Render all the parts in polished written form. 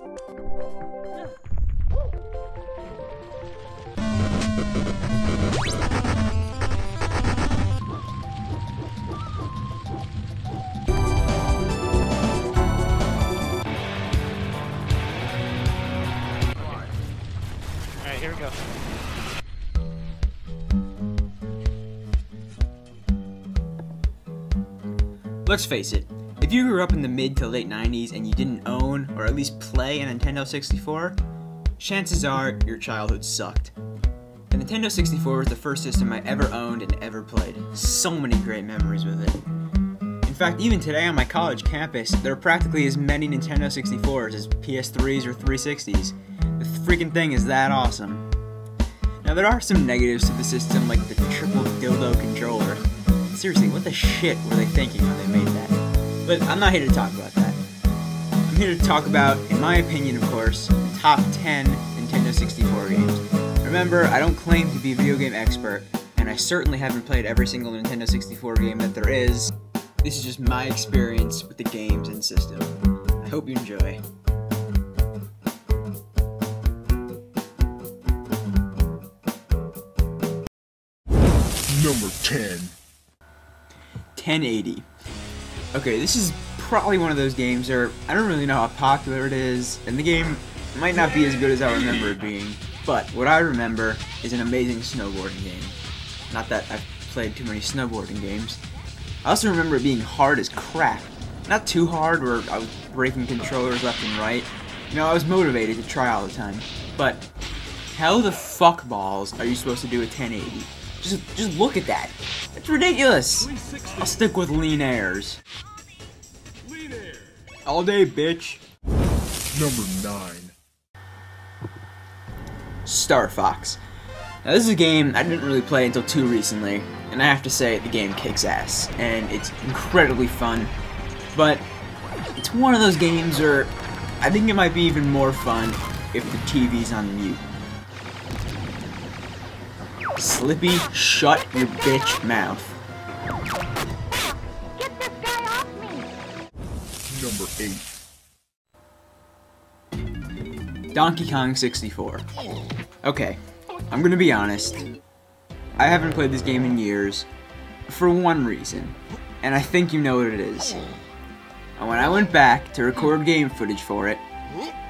Alright, here we go. Let's face it, if you grew up in the mid to late 90s and you didn't own, or at least play, a Nintendo 64, chances are your childhood sucked. The Nintendo 64 was the first system I ever owned and ever played. So many great memories with it. In fact, even today on my college campus, there are practically as many Nintendo 64s as PS3s or 360s. The freaking thing is that awesome. Now there are some negatives to the system, like the triple dildo controller. Seriously, what the shit were they thinking when they made that? But I'm not here to talk about that. I'm here to talk about, in my opinion of course, the top 10 Nintendo 64 games. Remember, I don't claim to be a video game expert, and I certainly haven't played every single Nintendo 64 game that there is. This is just my experience with the games and system. I hope you enjoy. Number 10. 1080. Okay, this is probably one of those games where I don't really know how popular it is, and the game might not be as good as I remember it being, but what I remember is an amazing snowboarding game. Not that I've played too many snowboarding games. I also remember it being hard as crap. Not too hard where I was breaking controllers left and right. You know, I was motivated to try all the time. But how the fuck balls are you supposed to do a 1080? Just look at that. It's ridiculous. I'll stick with lean airs. Lean air. All day, bitch. Number 9. Star Fox. Now this is a game I didn't really play until too recently, and I have to say the game kicks ass, and it's incredibly fun, but it's one of those games where I think it might be even more fun if the TV's on mute. Slippy, shut your bitch mouth. Get this guy off me! Number 8. Donkey Kong 64. Okay, I'm gonna be honest. I haven't played this game in years for one reason, and I think you know what it is. And when I went back to record game footage for it,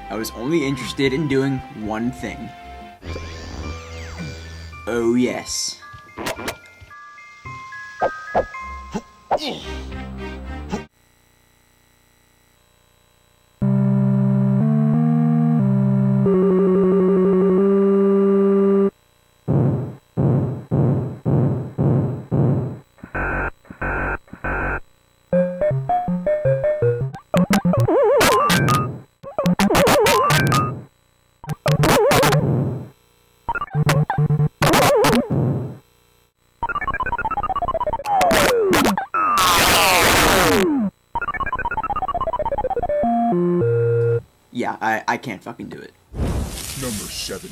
I was only interested in doing one thing. Oh yes. Yeah, I can't fucking do it. Number 7.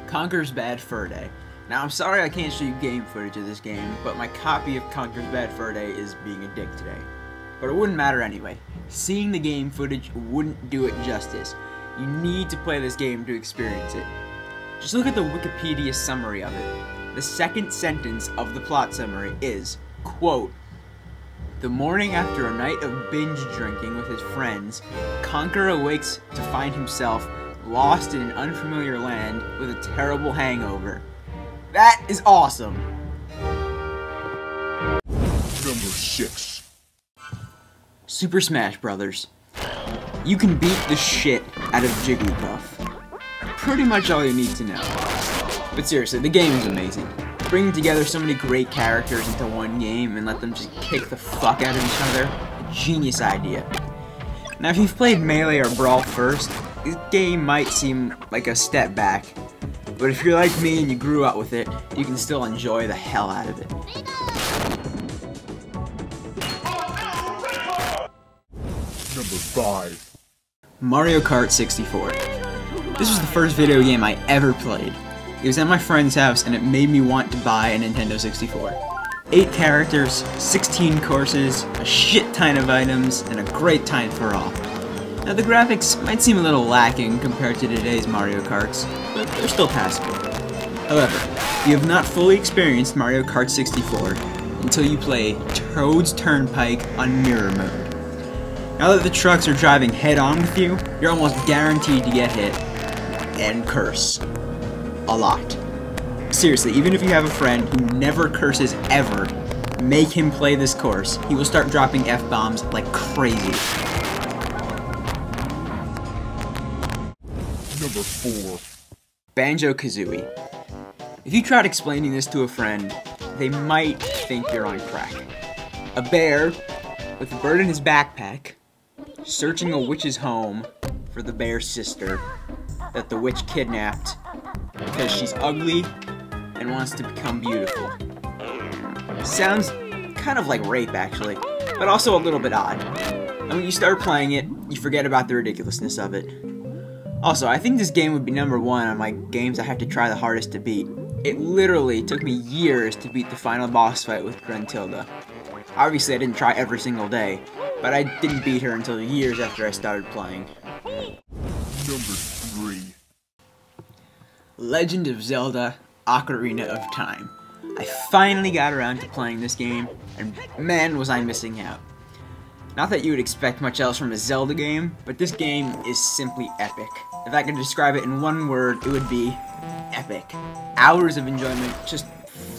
Conker's Bad Fur Day. Now, I'm sorry I can't show you game footage of this game, but my copy of Conker's Bad Fur Day is being a dick today. But it wouldn't matter anyway. Seeing the game footage wouldn't do it justice. You need to play this game to experience it. Just look at the Wikipedia summary of it. The second sentence of the plot summary is, quote, "The morning after a night of binge drinking with his friends, Conker awakes to find himself lost in an unfamiliar land with a terrible hangover." That is awesome! Number 6. Super Smash Brothers. You can beat the shit out of Jigglypuff. Pretty much all you need to know. But seriously, the game is amazing. Bringing together so many great characters into one game and let them just kick the fuck out of each other, a genius idea. Now if you've played Melee or Brawl first, this game might seem like a step back. But if you're like me and you grew up with it, you can still enjoy the hell out of it. Number 5. Mario Kart 64. This was the first video game I ever played. It was at my friend's house and it made me want to buy a Nintendo 64. 8 characters, 16 courses, a shit ton of items, and a great time for all. Now the graphics might seem a little lacking compared to today's Mario Karts, but they're still passable. However, you have not fully experienced Mario Kart 64 until you play Toad's Turnpike on Mirror Mode. Now that the trucks are driving head-on with you, you're almost guaranteed to get hit and curse. A lot. Seriously, even if you have a friend who never curses ever, make him play this course. He will start dropping F-bombs like crazy. Number 4. Banjo-Kazooie. If you tried explaining this to a friend, they might think you're on crack. A bear with a bird in his backpack, searching a witch's home for the bear's sister that the witch kidnapped because she's ugly and wants to become beautiful. Sounds kind of like rape, actually, but also a little bit odd. And when you start playing it, you forget about the ridiculousness of it. Also, I think this game would be number 1 on my games I have to try the hardest to beat. It literally took me years to beat the final boss fight with Gruntilda. Obviously, I didn't try every single day, but I didn't beat her until years after I started playing. Number 3. Legend of Zelda: Ocarina of Time. I finally got around to playing this game, and man was I missing out. Not that you would expect much else from a Zelda game, but this game is simply epic. If I could describe it in one word, it would be epic. Hours of enjoyment, just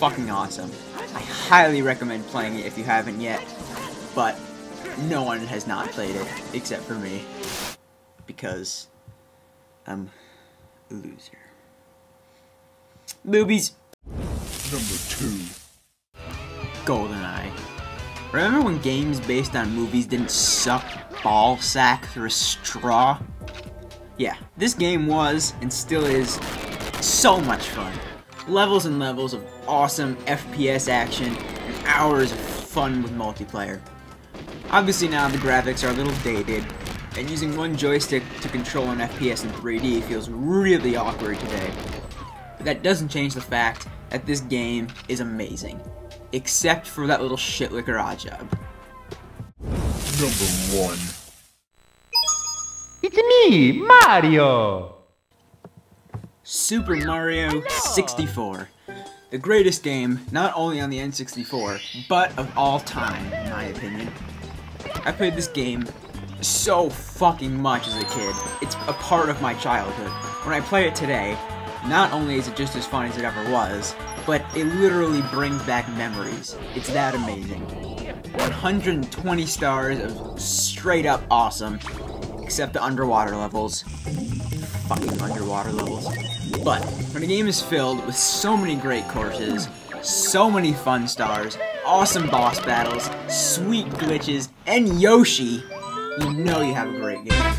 fucking awesome. I highly recommend playing it if you haven't yet, but no one has not played it, except for me, because I'm a loser. Boobies. Number 2. GoldenEye. Remember when games based on movies didn't suck ball sack through a straw? Yeah, this game was, and still is, so much fun. Levels and levels of awesome FPS action, and hours of fun with multiplayer. Obviously now the graphics are a little dated, and using one joystick to control an FPS in 3D feels really awkward today. But that doesn't change the fact that this game is amazing. Except for that little shitlicker oddjob. Number 1. It's me, Mario! Super Mario 64. The greatest game, not only on the N64, but of all time, in my opinion. I played this game so fucking much as a kid. It's a part of my childhood. When I play it today, not only is it just as fun as it ever was, but it literally brings back memories. It's that amazing. 120 stars of straight up awesome, except the underwater levels. Fucking underwater levels. But when a game is filled with so many great courses, so many fun stars, awesome boss battles, sweet glitches, and Yoshi, you know you have a great game.